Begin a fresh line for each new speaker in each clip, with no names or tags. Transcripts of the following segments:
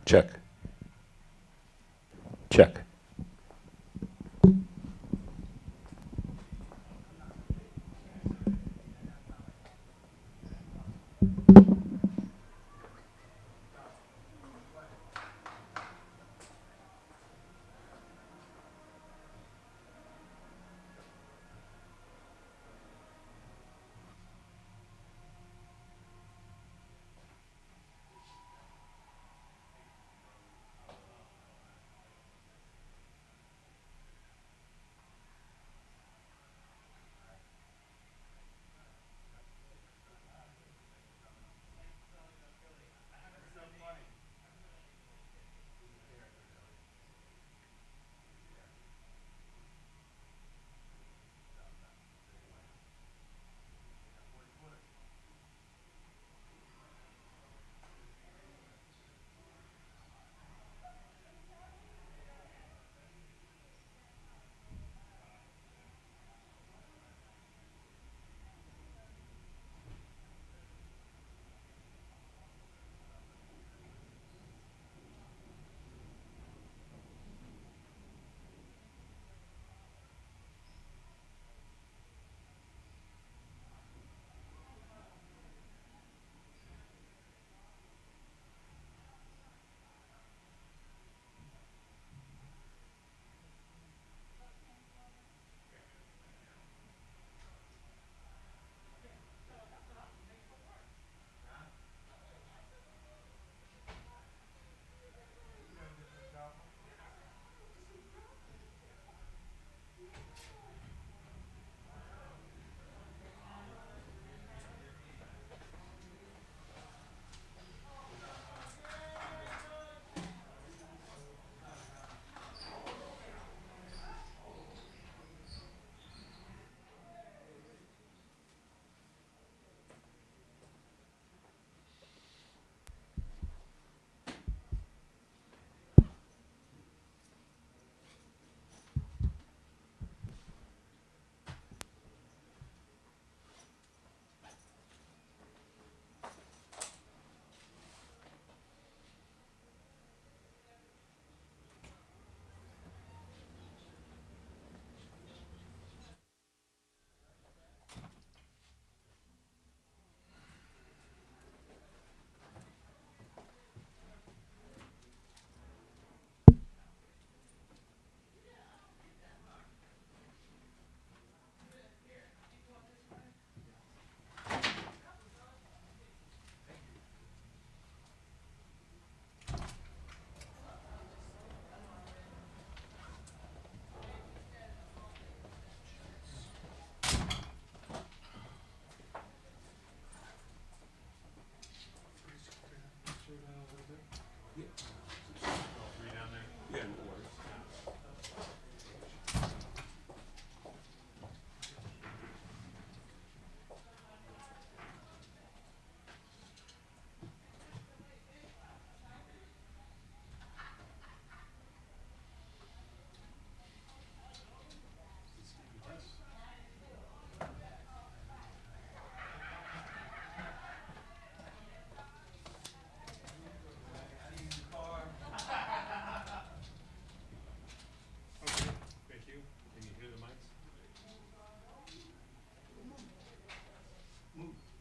Check. Check.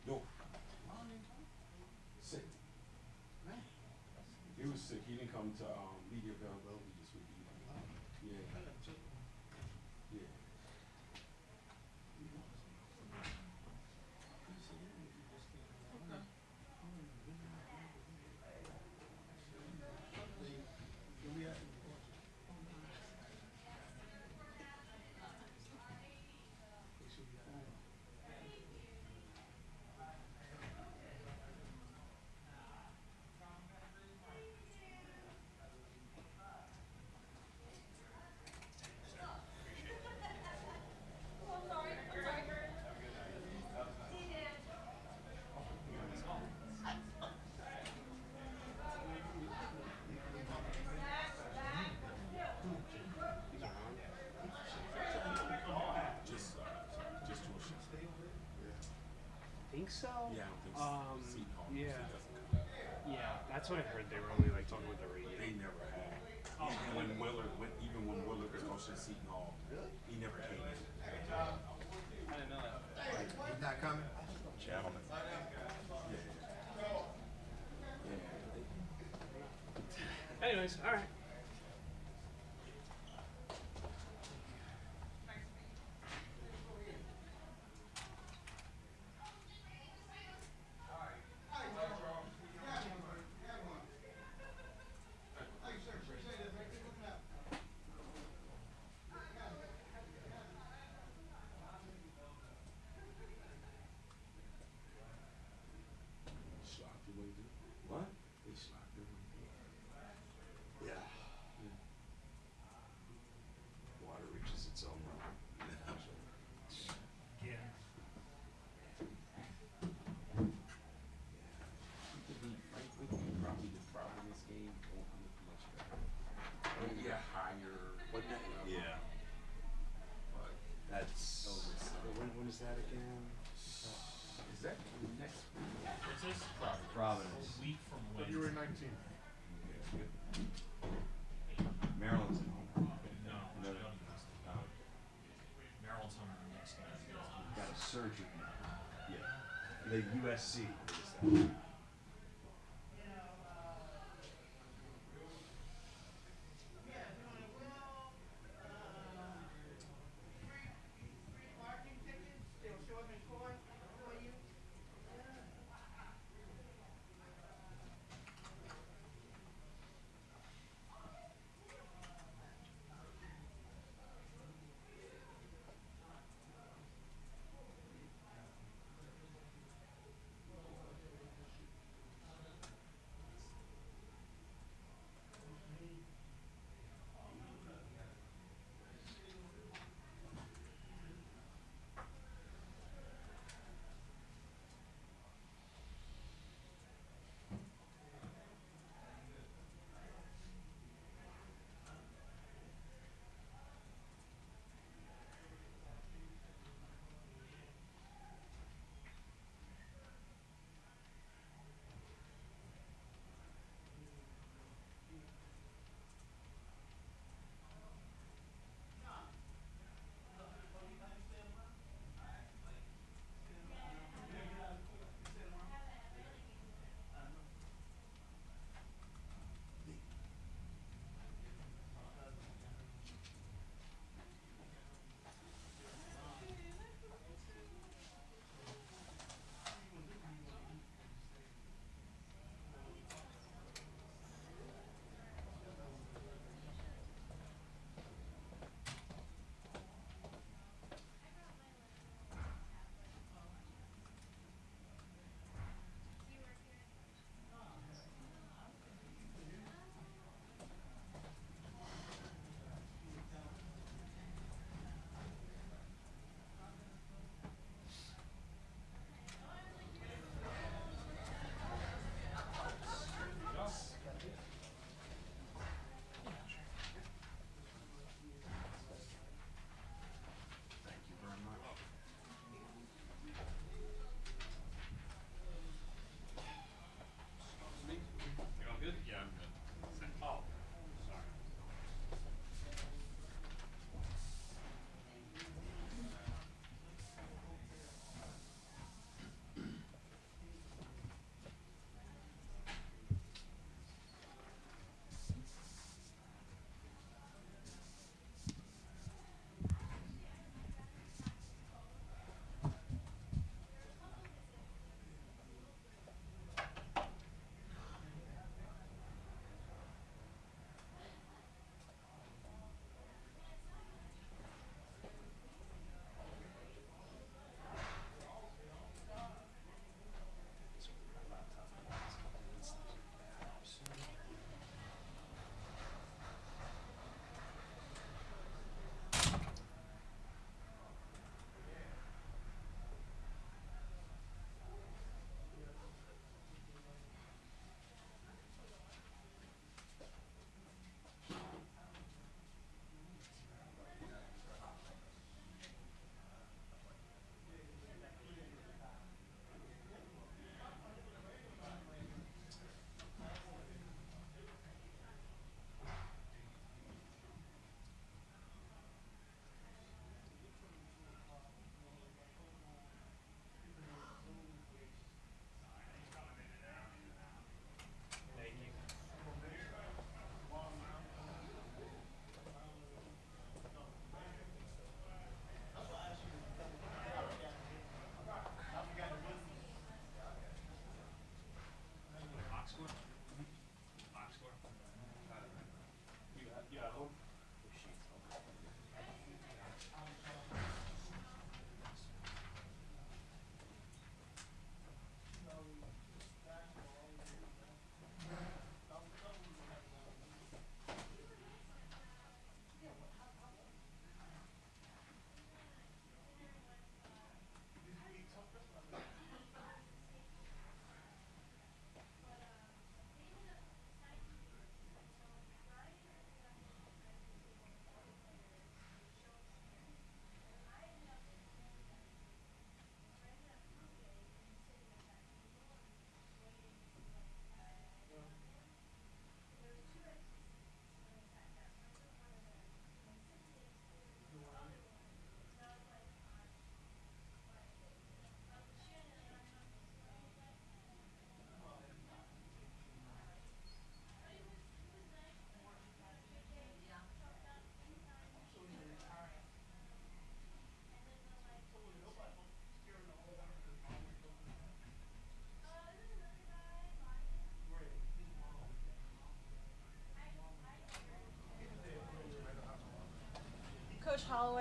No. Sick. He was sick. He didn't come to media availability this week either. Yeah. Yeah.
That's what I heard. They were only like talking with the radio.
They never had.
Oh,
And when Willard, even when Willard was coaching at Seton Hall, he never came in.
I didn't know that.
He's not coming?
Gentlemen.
Anyways, all right.
Sloppy way to what? They sloppy way to
Yeah.
water reaches its own level.
Yeah.
Probably this game won't look much better. Maybe a higher.
Yeah.
But
That's.
when is that again? Is that next week?
What's this?
Providence.
A week from when?
February 19th.
Maryland's at home.
No,
No.
Maryland's home the next game.
Got a surgery. Yeah. The USC is that.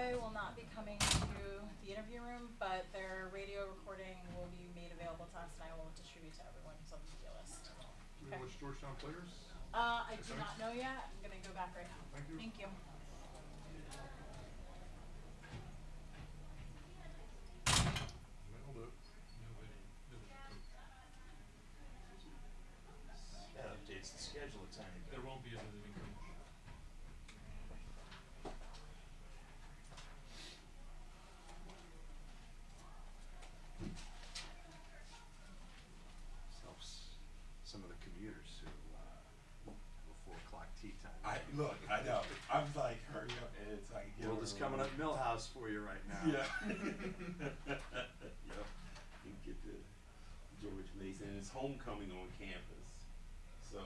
employee will not be coming to the interview room, but their radio recording will be made available to us, and I will distribute to everyone who's on the media list.
Do we
Okay.
know which Georgetown players?
I do not know yet. I'm gonna go back right now.
Thank you.
Thank you.
Nailed it.
That updates the schedule a tiny bit.
There won't be a visiting coach.
This helps some of the commuters who, before o'clock tea time.
I know. I'm like, hurry up, Ed, so I can get
World is coming up Millhouse for you right now.
Yeah. Yep. You can get to George Mason. It's homecoming on campus. So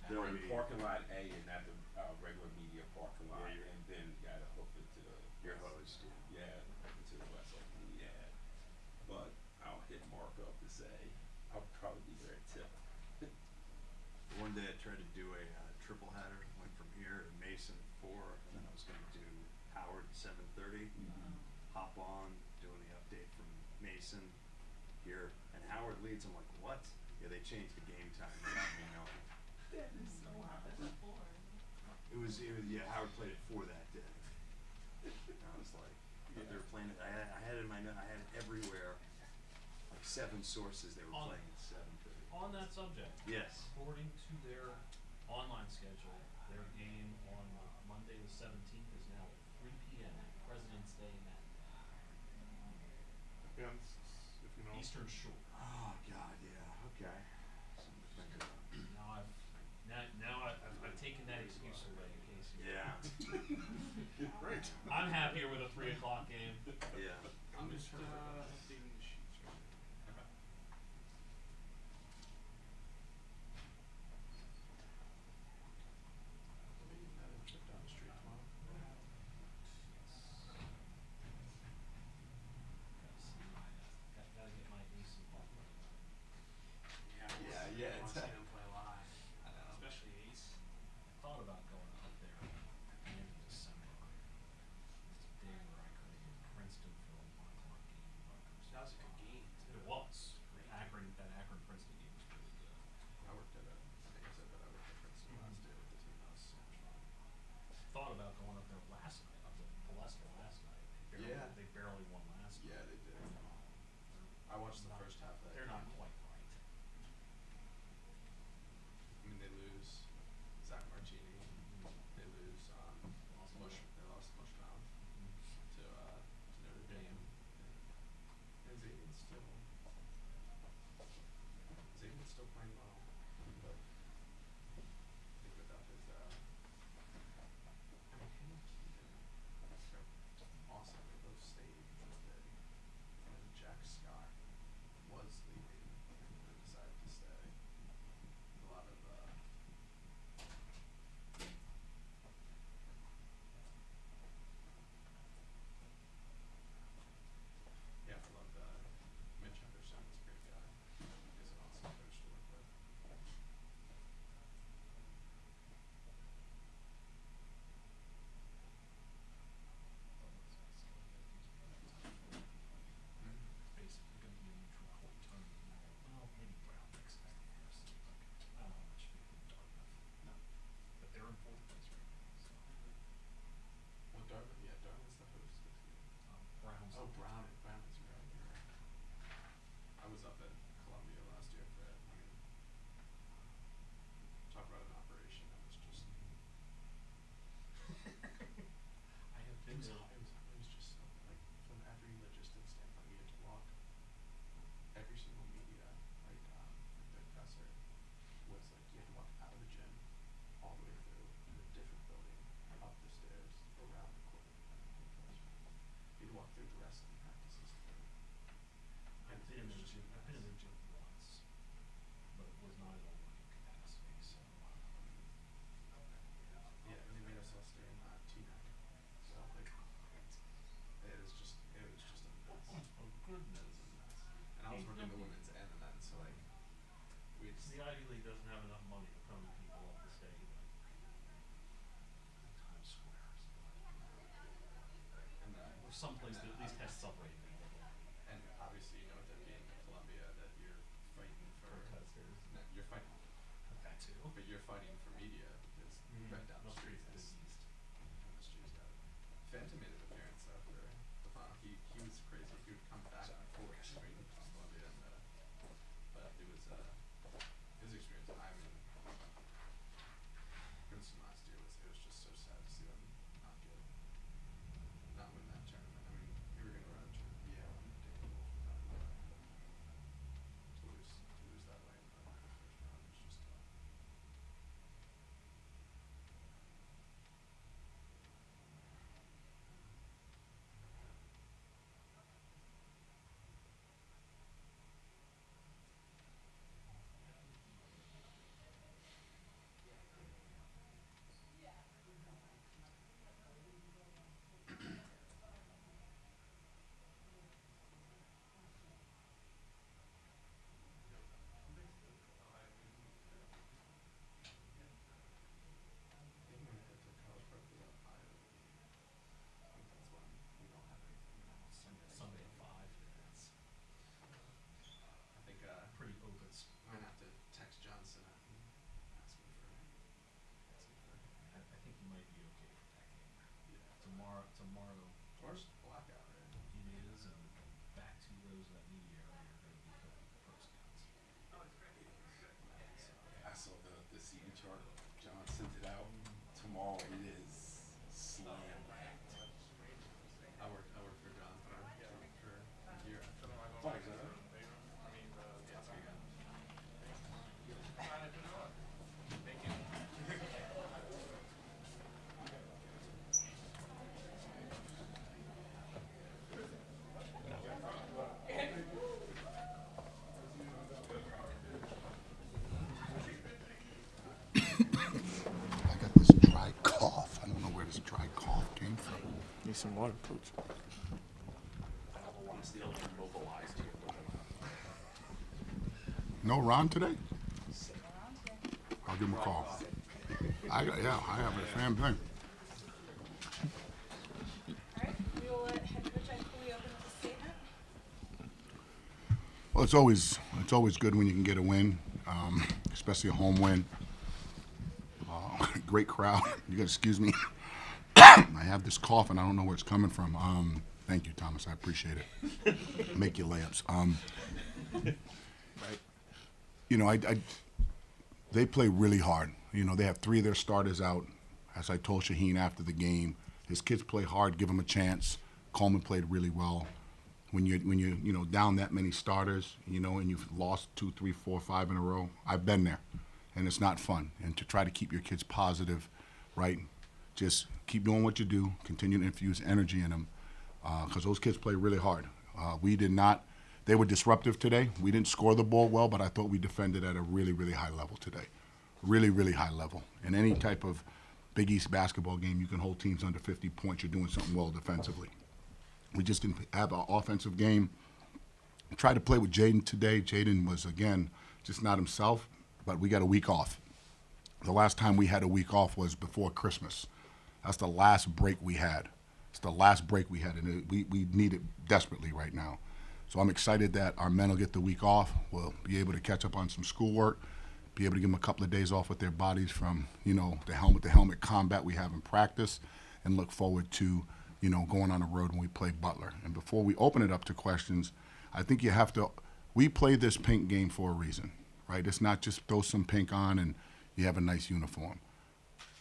they're in
be-
parking lot A and not the regular media parking lot.
Yeah,
And then gotta hook it to the
Your host, yeah.
Yeah, hook it to the West Oakland ad. But I'll hit Mark up to say I'll probably be there at 10.
One day I tried to do a triple header, went from here to Mason at 4, and then I was gonna do Howard at 7:30. Hop on, doing the update from Mason here, and Howard leads. I'm like, what? Yeah, they changed the game time without me knowing.
That is so hot.
It was yeah, Howard played at 4 that day. And I was like, they were playing it. I had it in my note. I had it everywhere. Like 7 sources they were
On-
playing at 7:30.
On that subject,
Yes.
according to their online schedule, their game on Monday the 17th is now at 3 p.m. President's Day matinee.
Depends if you know.
Eastern Shore.
Oh God, yeah. Okay. Something to think about.
I've taken that excuse away in case you.
Yeah.
Great.
I'm happier with a 3 o'clock game.
Yeah.
I'm just updating the sheets right now. Trip down the street tomorrow.
Gotta get my ace and ball right.
Yeah.
I wanna see them play live. I know. Especially Ace.
Thought about going up there at the end of December. It's a day where I could have been Princeton for a 1 o'clock game.
That was a good game too.
It was. That Akron Princeton game was really good.
I worked at I think I said that I worked at Princeton last day with the team. That was so much fun.
Thought about going up there last night, up to Palestra last night.
Yeah.
They barely won last night.
Yeah, they did.
I watched the
Not-
first half of that
They're not
game.
quite right.
I mean, they lose Zach Marchini. They lose They lost Mushbaum to Notre Dame. And Xavier's still playing well, but I think without his I mean, him and Keegan are awesome. They both stayed that day. And Jack Scott
tomorrow.
Tomorrow's blackout, right?
It is, and back 2 rows of that media area are going to be put pro scouts.
I saw the seating chart. John sent it out. Tomorrow it is slam packed.
I work for John for a year.
Oh, is that right?
I got this dry cough. I don't know where this dry cough came from.
Need some water, coach.
No Ron today? I'll give him a call. I have the same thing.
Alright, we will let head coach Ikuyi open with a statement.
Well, it's always good when you can get a win, especially a home win. Great crowd. You gotta excuse me. I have this cough and I don't know where it's coming from. Thank you, Thomas. I appreciate it. Make your layups. You know, they play really hard. You know, they have 3 of their starters out. As I told Shaheen after the game, his kids play hard. Give them a chance. Coleman played really well. When you down that many starters, you know, and you've lost 2, 3, 4, 5 in a row, I've been there, and it's not fun. And to try to keep your kids positive, right? Just keep doing what you do. Continue to infuse energy in them, because those kids play really hard. We did not. They were disruptive today. We didn't score the ball well, but I thought we defended at a really, really high level today. Really, really high level. In any type of Big East basketball game, you can hold teams under 50 points. You're doing something well defensively. We just didn't have our offensive game. Tried to play with Jaden today. Jaden was, again, just not himself, but we got a week off. The last time we had a week off was before Christmas. That's the last break we had. It's the last break we had, and we need it desperately right now. So I'm excited that our men will get the week off. We'll be able to catch up on some schoolwork, be able to give them a couple of days off with their bodies from, you know, the helmet-to-helmet combat we have in practice, and look forward to, you know, going on the road when we play Butler. And before we open it up to questions, I think you have to – we play this pink game for a reason, right? It's not just throw some pink on and you have a nice uniform.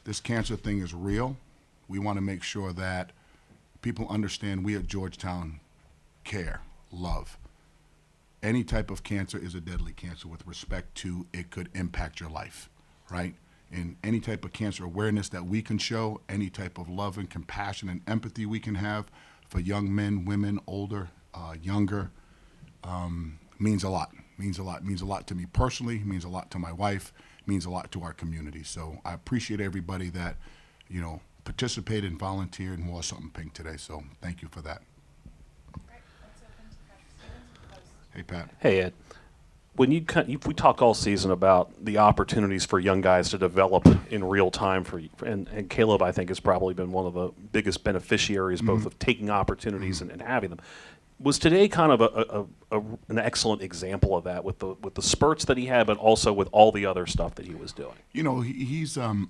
This cancer thing is real. We want to make sure that people understand we at Georgetown care, love. Any type of cancer is a deadly cancer with respect to it could impact your life, right? And any type of cancer awareness that we can show, any type of love and compassion and empathy we can have for young men, women, older, younger, means a lot. Means a lot. Means a lot to me personally. Means a lot to my wife. Means a lot to our community. So I appreciate everybody that, you know, participated and volunteered and wore something pink today. So thank you for that.
Alright, let's open to Patrick Stevens.
Hey, Pat.
Hey, Ed. When we talk all season about the opportunities for young guys to develop in real time and Caleb, I think, has probably been one of the biggest beneficiaries both of taking opportunities and having them. Was today kind of an excellent example of that with the spurts that he had, but also with all the other stuff that he was doing?
You know, he's and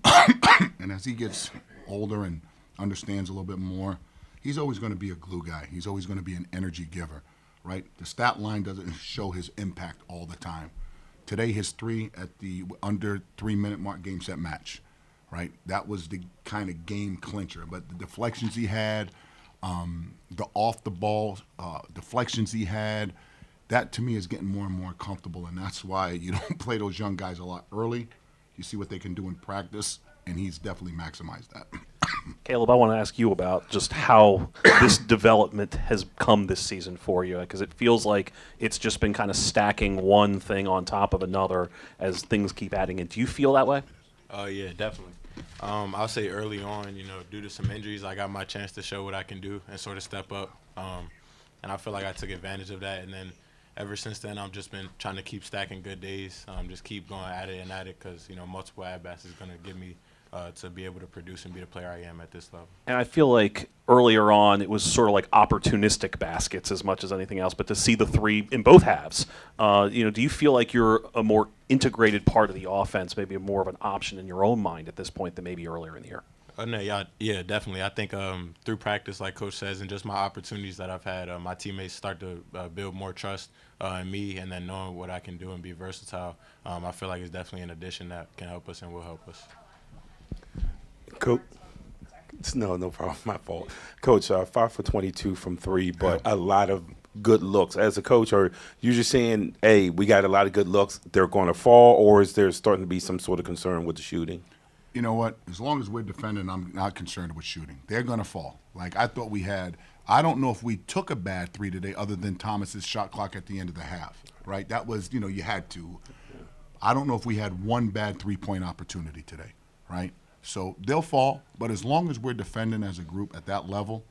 as he gets older and understands a little bit more, he's always going to be a glue guy. He's always going to be an energy giver. Right? The stat line doesn't show his impact all the time. Today, his 3 at the under 3-minute mark game set match, right? That was the kind of game clincher. But the deflections he had, the off the ball deflections he had, that to me is getting more and more comfortable. And that's why you don't play those young guys a lot early. You see what they can do in practice, and he's definitely maximized that.
Caleb, I want to ask you about just how this development has come this season for you, because it feels like it's just been kind of stacking one thing on top of another as things keep adding in. Do you feel that way?
Yeah, definitely. I'll say early on, you know, due to some injuries, I got my chance to show what I can do and sort of step up. And I feel like I took advantage of that. And then ever since then, I've just been trying to keep stacking good days, just keep going at it because, you know, multiple at-bats is going to give me to be able to produce and be the player I am at this level.
And I feel like earlier on it was sort of like opportunistic baskets as much as anything else, but to see the 3 in both halves, you know, do you feel like you're a more integrated part of the offense, maybe more of an option in your own mind at this point than maybe earlier in the year?
Oh no, yeah, definitely. I think through practice, like Coach says, and just my opportunities that I've had, my teammates start to build more trust in me, and then knowing what I can do and be versatile. I feel like it's definitely an addition that can help us and will help us.
Coach, no problem. My fault. Coach, 5 for 22 from 3, but a lot of good looks. As a coach, are you just saying, hey, we got a lot of good looks, they're going to fall, or is there starting to be some sort of concern with the shooting?
You know what? As long as we're defending, I'm not concerned with shooting. They're going to fall. Like I thought we had. I don't know if we took a bad 3 today other than Thomas's shot clock at the end of the half, right? That was, you had to. I don't know if we had one bad 3-point opportunity today, right? So they'll fall, but as long as we're defending as a group at that level,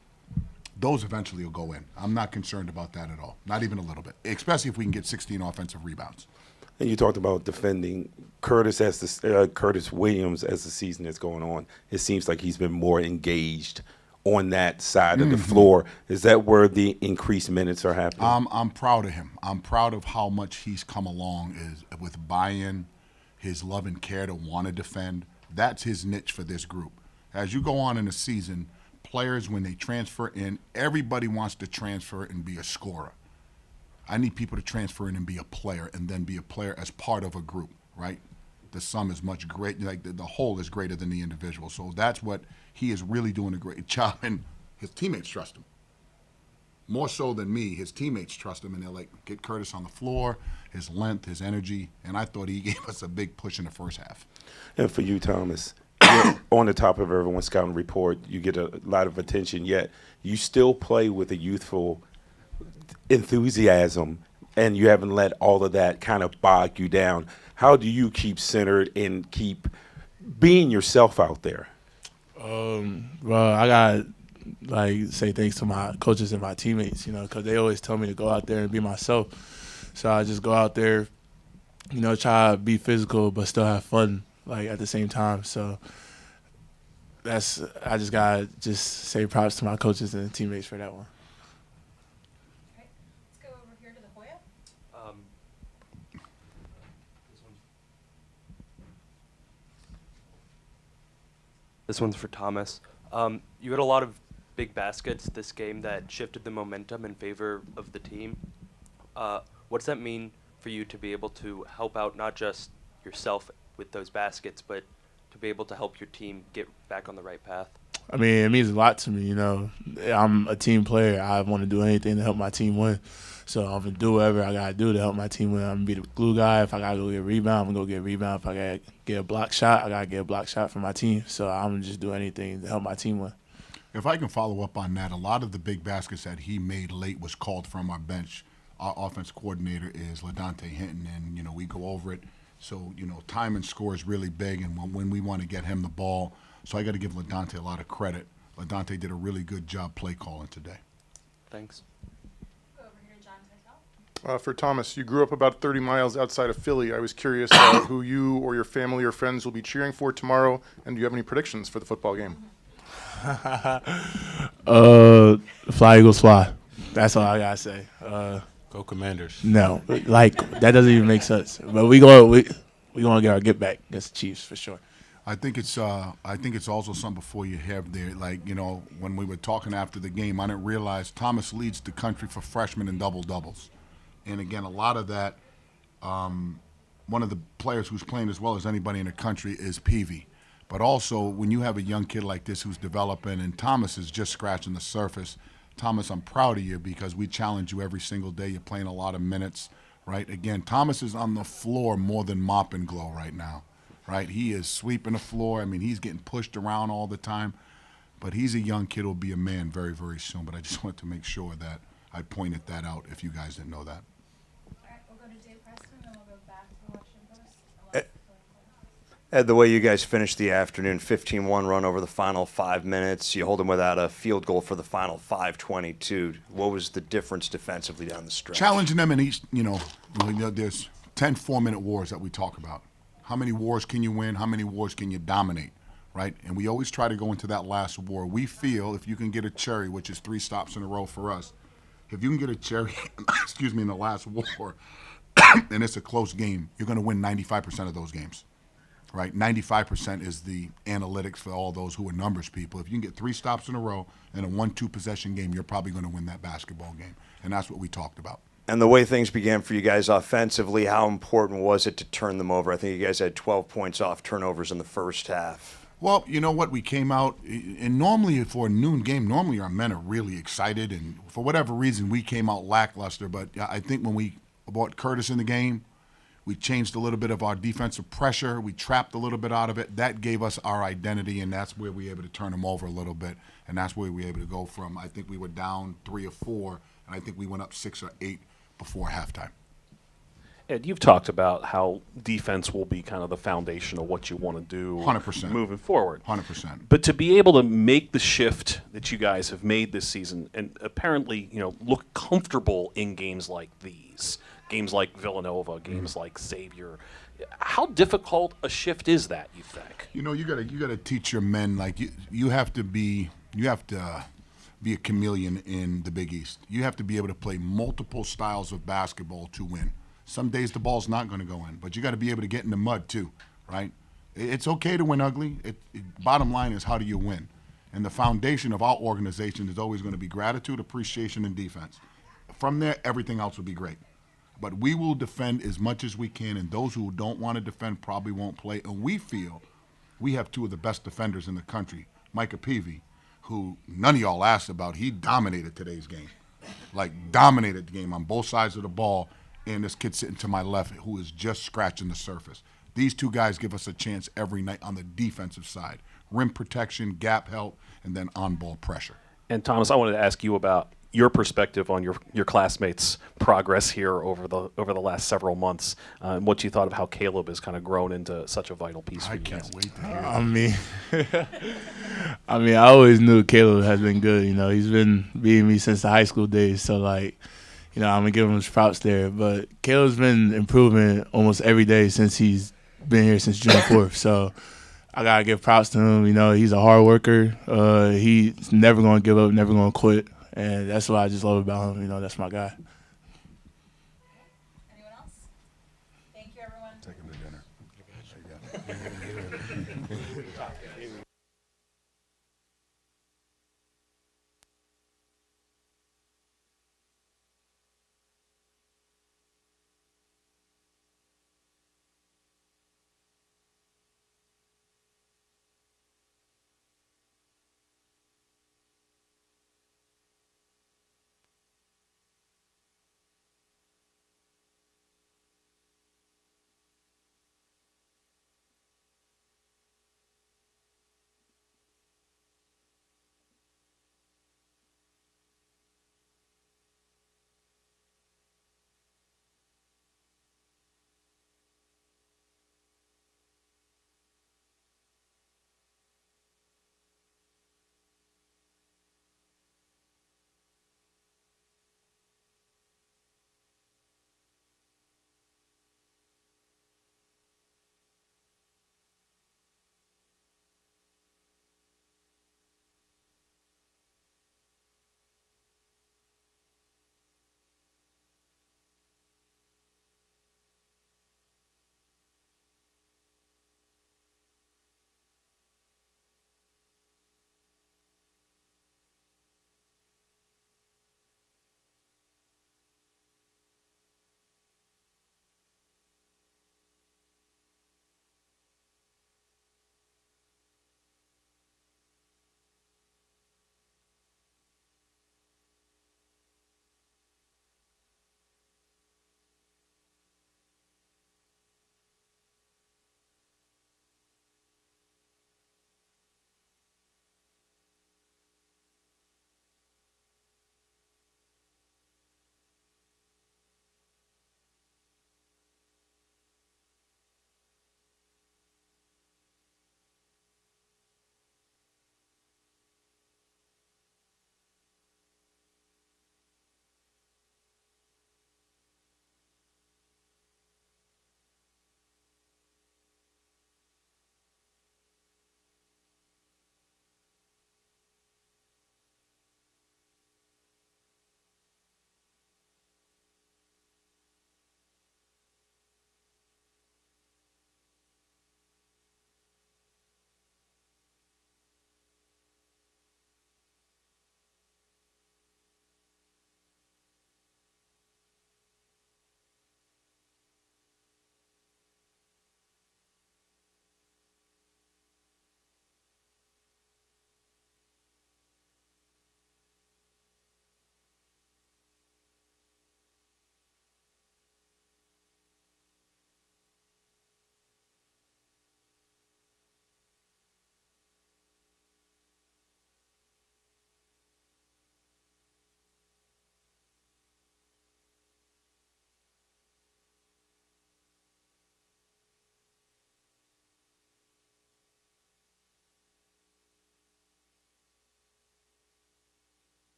those eventually will go in. I'm not concerned about that at all, not even a little bit, especially if we can get 16 offensive rebounds.
And you talked about defending Curtis Williams as the season is going on. It seems like he's been more engaged on that side of the floor. Is that where the increased minutes are happening?
I'm proud of him. I'm proud of how much he's come along is with buy-in, his love and care to want to defend. That's his niche for this group. As you go on in the season, players, when they transfer in, everybody wants to transfer and be a scorer. I need people to transfer in and be a player, and then be a player as part of a group, right? The sum is much great, like the whole is greater than the individual. So that's what he is really doing a great job, and his teammates trust him. More so than me, his teammates trust him, and they're like, get Curtis on the floor, his length, his energy, and I thought he gave us a big push in the first half.
And for you, Thomas, you're on the top of everyone's scouting report, you get a lot of attention, yet you still play with a youthful enthusiasm, and you haven't let all of that kind of bog you down. How do you keep centered and keep being yourself out there?
Well, I got say thanks to my coaches and my teammates, because they always tell me to go out there and be myself. So I just go out there, try to be physical but still have fun, at the same time. So I just gotta say props to my coaches and teammates for that one.
This one's for Thomas. You had a lot of big baskets this game that shifted the momentum in favor of the team. What does that mean for you to be able to help out not just yourself with those baskets, but to be able to help your team get back on the right path?
I mean, it means a lot to me, I'm a team player. I want to do anything to help my team win. So I'm going to do whatever I got to do to help my team win. I'm going to be the glue guy. If I got to go get a rebound, I'm going to go get a rebound. If I got to get a block shot, I got to get a block shot for my team. So I'm going to just do anything to help my team win.
If I can follow up on that, a lot of the big baskets that he made late was called from our bench. Our offense coordinator is LaDante Hinton, and, we go over it. So, time and score is really big, and when we want to get him the ball. So I got to give LaDante a lot of credit. LaDante did a really good job play calling today.
Thanks.
Go over here to John Titel.
For Thomas, you grew up about 30 miles outside of Philly. I was curious who you or your family or friends will be cheering for tomorrow, and do you have any predictions for the football game?
Fly Eagles fly. That's all I gotta say.
Go Commanders.
No, that doesn't even make sense. But we gonna get our get back against the Chiefs for sure.
I think it's also something before you have there. When we were talking after the game, I didn't realize Thomas leads the country for freshmen in double-doubles. And again, a lot of that, one of the players who's playing as well as anybody in the country is Peavy. But also, when you have a young kid like this who's developing, and Thomas is just scratching the surface, Thomas, I'm proud of you because we challenge you every single day. You're playing a lot of minutes, right? Again, Thomas is on the floor more than Mop and Glow right now. Right, he is sweeping the floor. I mean, he's getting pushed around all the time. But he's a young kid who'll be a man very, very soon. But I just wanted to make sure that I pointed that out if you guys didn't know that.
All right, we'll go to Dave Preston, and we'll go back to the Washington Post.
Ed, the way you guys finished the afternoon, 15-1 run over the final 5 minutes. You hold them without a field goal for the final 5:22. What was the difference defensively down the stretch?
Challenging them in each, there's 10 4-minute wars that we talk about. How many wars can you win? How many wars can you dominate, right? And we always try to go into that last war. We feel if you can get a cherry, which is 3 stops in a row for us, if you can get a cherry, in the last war, and it's a close game, you're going to win 95% of those games. right? 95% is the analytics for all those who are numbers people. If you can get 3 stops in a row in a 1-2 possession game, you're probably going to win that basketball game. And that's what we talked about.
And the way things began for you guys offensively, how important was it to turn them over? I think you guys had 12 points off turnovers in the first half.
Well, you know what? We came out, and normally for a noon game, normally our men are really excited, and for whatever reason, we came out lackluster. But I think when we brought Curtis in the game, we changed a little bit of our defensive pressure. We trapped a little bit out of it. That gave us our identity, and that's where we were able to turn them over a little bit. And that's where we were able to go from, I think we were down 3 or 4, and I think we went up 6 or 8 before halftime.
Ed, you've talked about how defense will be kind of the foundation of what you want to do
100%.
moving forward.
100%.
But to be able to make the shift that you guys have made this season and apparently, look comfortable in games like these, games like Villanova, games like Xavier, how difficult a shift is that, you think?
You gotta teach your men, like you have to be a chameleon in the Big East. You have to be able to play multiple styles of basketball to win. Some days the ball's not going to go in, but you got to be able to get in the mud too, right? It's okay to win ugly. Bottom line is, how do you win? And the foundation of our organization is always going to be gratitude, appreciation, and defense. From there, everything else will be great. But we will defend as much as we can, and those who don't want to defend probably won't play. And we feel we have 2 of the best defenders in the country. Micah Peavy, who none of y'all asked about, he dominated today's game. Like, dominated the game on both sides of the ball. And this kid sitting to my left who is just scratching the surface. These 2 guys give us a chance every night on the defensive side. Rim protection, gap help, and then on-ball pressure.
And Thomas, I wanted to ask you about your perspective on your classmates' progress here over the last several months, and what you thought of how Caleb has kind of grown into such a vital piece for you guys.
I can't wait to hear
that. I always knew Caleb has been good. He's been beating me since the high school days. So, I'm going to give him his props there. But Caleb's been improving almost every day since he's been here since June 4th. So I got to give props to him. He's a hard worker. He's never going to give up, never going to quit. And that's what I just love about him. That's my guy.